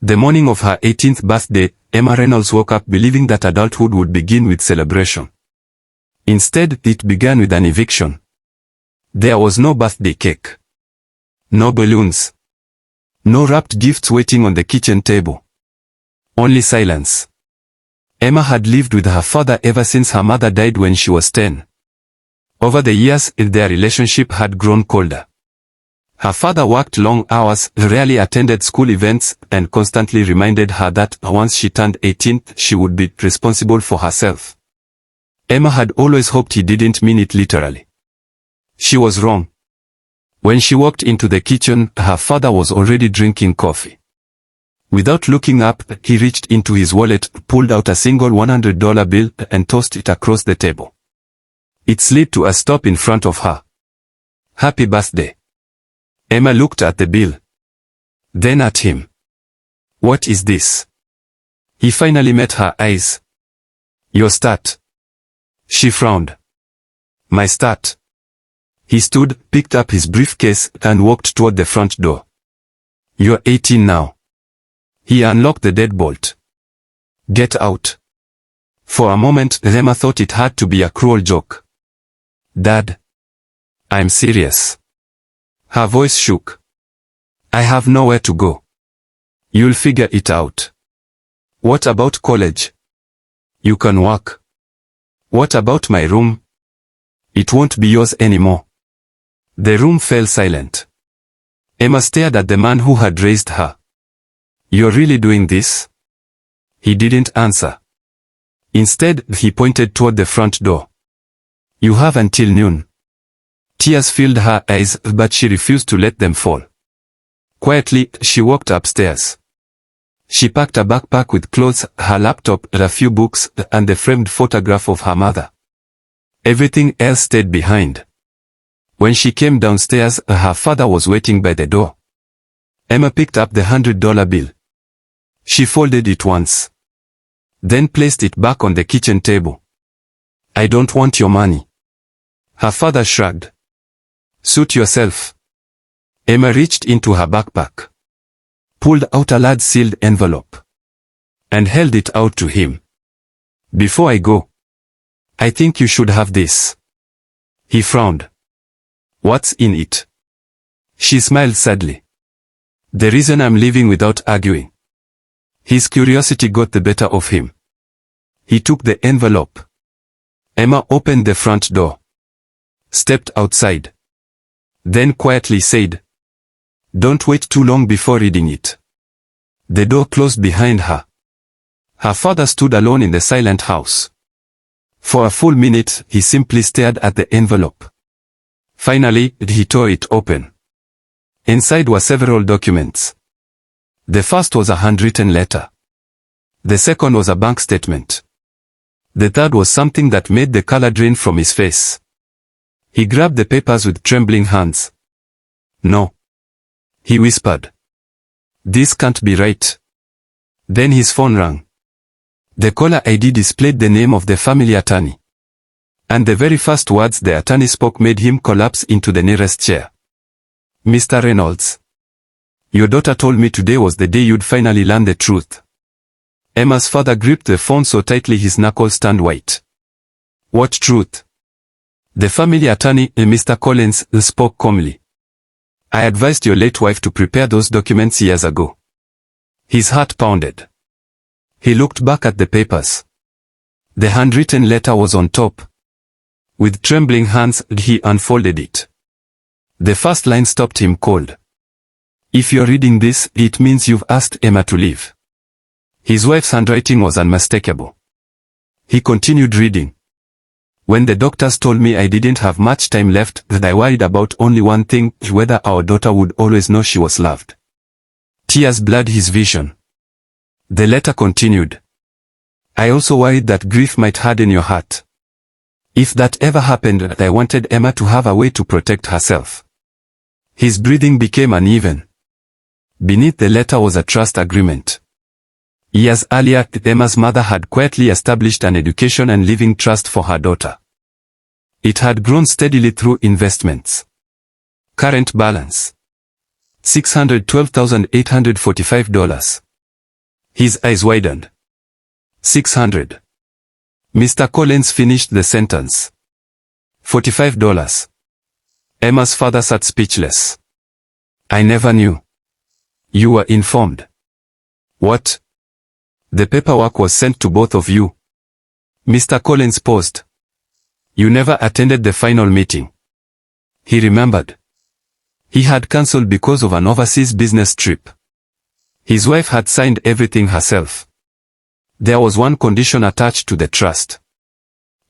The morning of her 18th birthday, Emma Reynolds woke up believing that adulthood would begin with celebration. Instead, it began with an eviction. There was no birthday cake. No balloons. No wrapped gifts waiting on the kitchen table. Only silence. Emma had lived with her father ever since her mother died when she was 10. Over the years, their relationship had grown colder. Her father worked long hours, rarely attended school events, and constantly reminded her that once she turned 18, she would be responsible for herself. Emma had always hoped he didn't mean it literally. She was wrong. When she walked into the kitchen, her father was already drinking coffee. Without looking up, he reached into his wallet, pulled out a single $100 bill, and tossed it across the table. It slid to a stop in front of her. "Happy birthday." Emma looked at the bill. Then at him. "What is this?" He finally met her eyes. "Your start." She frowned. "My start." He stood, picked up his briefcase, and walked toward the front door. "You're 18 now." He unlocked the deadbolt. "Get out." For a moment, Emma thought it had to be a cruel joke. "Dad. I'm serious." Her voice shook. "I have nowhere to go." "You'll figure it out." "What about college?" "You can work." "What about my room?" "It won't be yours anymore." The room fell silent. Emma stared at the man who had raised her. "You're really doing this?" He didn't answer. Instead, he pointed toward the front door. "You have until noon." Tears filled her eyes, but she refused to let them fall. Quietly, she walked upstairs. She packed a backpack with clothes, her laptop, a few books, and the framed photograph of her mother. Everything else stayed behind. When she came downstairs, her father was waiting by the door. Emma picked up the $100 bill. She folded it once. Then placed it back on the kitchen table. "I don't want your money." Her father shrugged. "Suit yourself." Emma reached into her backpack, pulled out a large sealed envelope, and held it out to him. "Before I go, I think you should have this." He frowned. "What's in it?" She smiled sadly. "The reason I'm leaving without arguing." His curiosity got the better of him. He took the envelope. Emma opened the front door, stepped outside, then quietly said, "Don't wait too long before reading it." The door closed behind her. Her father stood alone in the silent house. For a full minute, he simply stared at the envelope. Finally, he tore it open. Inside were several documents. The first was a handwritten letter. The second was a bank statement. The third was something that made the color drain from his face. He grabbed the papers with trembling hands. "No," he whispered. "This can't be right." Then his phone rang. The caller ID displayed the name of the family attorney. And the very first words the attorney spoke made him collapse into the nearest chair. "Mr. Reynolds, your daughter told me today was the day you'd finally learn the truth." Emma's father gripped the phone so tightly his knuckles turned white. "What truth?" The family attorney, Mr. Collins, spoke calmly. "I advised your late wife to prepare those documents years ago." His heart pounded. He looked back at the papers. The handwritten letter was on top. With trembling hands, he unfolded it. The first line stopped him cold. "If you're reading this, it means you've asked Emma to leave." His wife's handwriting was unmistakable. He continued reading. "When the doctors told me I didn't have much time left, that I worried about only one thing, whether our daughter would always know she was loved." Tears blurred his vision. The letter continued. "I also worried that grief might harden your heart. If that ever happened, I wanted Emma to have a way to protect herself." His breathing became uneven. Beneath the letter was a trust agreement. Years earlier, Emma's mother had quietly established an education and living trust for her daughter. It had grown steadily through investments. Current balance: $612,845. His eyes widened. 600. Mr. Collins finished the sentence. $45. Emma's father sat speechless. I never knew. You were informed. What? The paperwork was sent to both of you. Mr. Collins paused. You never attended the final meeting. He remembered. He had cancelled because of an overseas business trip. His wife had signed everything herself. There was one condition attached to the trust.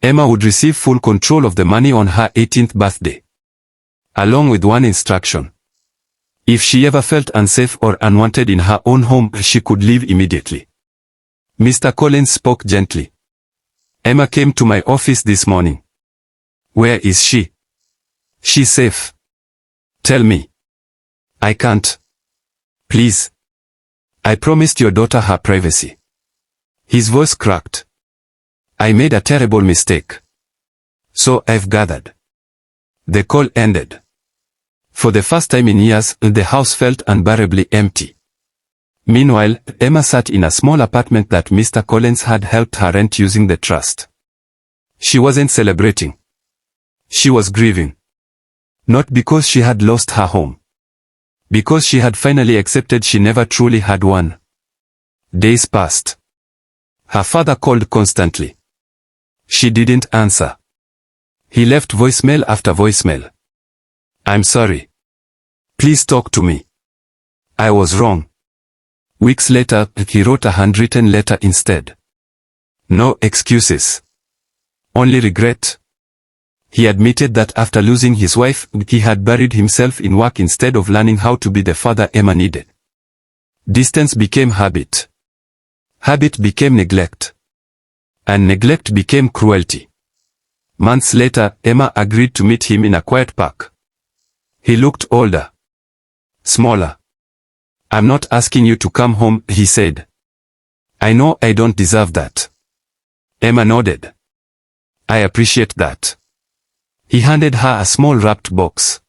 Emma would receive full control of the money on her 18th birthday. Along with one instruction. If she ever felt unsafe or unwanted in her own home, she could leave immediately. Mr. Collins spoke gently. Emma came to my office this morning. Where is she? She's safe. Tell me. I can't. Please. I promised your daughter her privacy. His voice cracked. I made a terrible mistake. So I've gathered. The call ended. For the first time in years, the house felt unbearably empty. Meanwhile, Emma sat in a small apartment that Mr. Collins had helped her rent using the trust. She wasn't celebrating. She was grieving. Not because she had lost her home. Because she had finally accepted she never truly had one. Days passed. Her father called constantly. She didn't answer. He left voicemail after voicemail. I'm sorry. Please talk to me. I was wrong. Weeks later, he wrote a handwritten letter instead. No excuses. Only regret. He admitted that after losing his wife, he had buried himself in work instead of learning how to be the father Emma needed. Distance became habit. Habit became neglect. And neglect became cruelty. Months later, Emma agreed to meet him in a quiet park. He looked older. Smaller. I'm not asking you to come home, he said. I know I don't deserve that. Emma nodded. I appreciate that. He handed her a small wrapped box.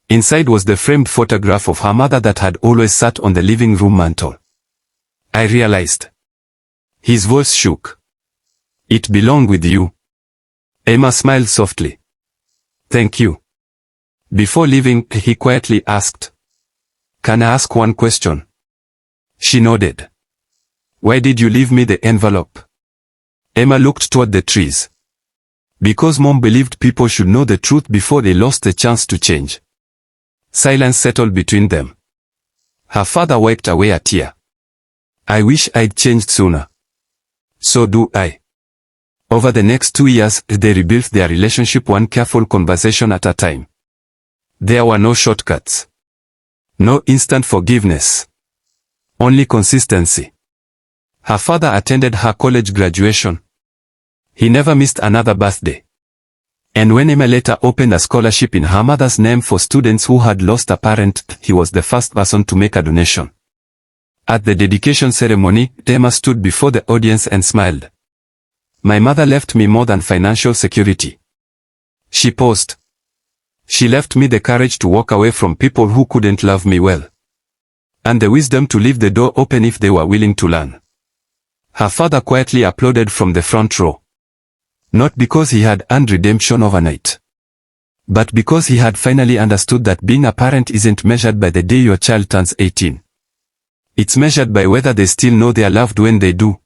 Inside was the framed photograph of her mother that had always sat on the living room mantel. I realized. His voice shook. It belonged with you. Emma smiled softly. Thank you. Before leaving, he quietly asked. Can I ask one question? She nodded. Why did you leave me the envelope? Emma looked toward the trees. Because Mom believed people should know the truth before they lost the chance to change. Silence settled between them. Her father wiped away a tear. I wish I'd changed sooner. So do I. Over the next 2 years, they rebuilt their relationship one careful conversation at a time. There were no shortcuts. No instant forgiveness. Only consistency. Her father attended her college graduation. He never missed another birthday. And when Emma later opened a scholarship in her mother's name for students who had lost a parent, he was the first person to make a donation. At the dedication ceremony, Emma stood before the audience and smiled. My mother left me more than financial security. She paused. She left me the courage to walk away from people who couldn't love me well. And the wisdom to leave the door open if they were willing to learn. Her father quietly applauded from the front row. Not because he had earned redemption overnight. But because he had finally understood that being a parent isn't measured by the day your child turns 18. It's measured by whether they still know they are loved when they do.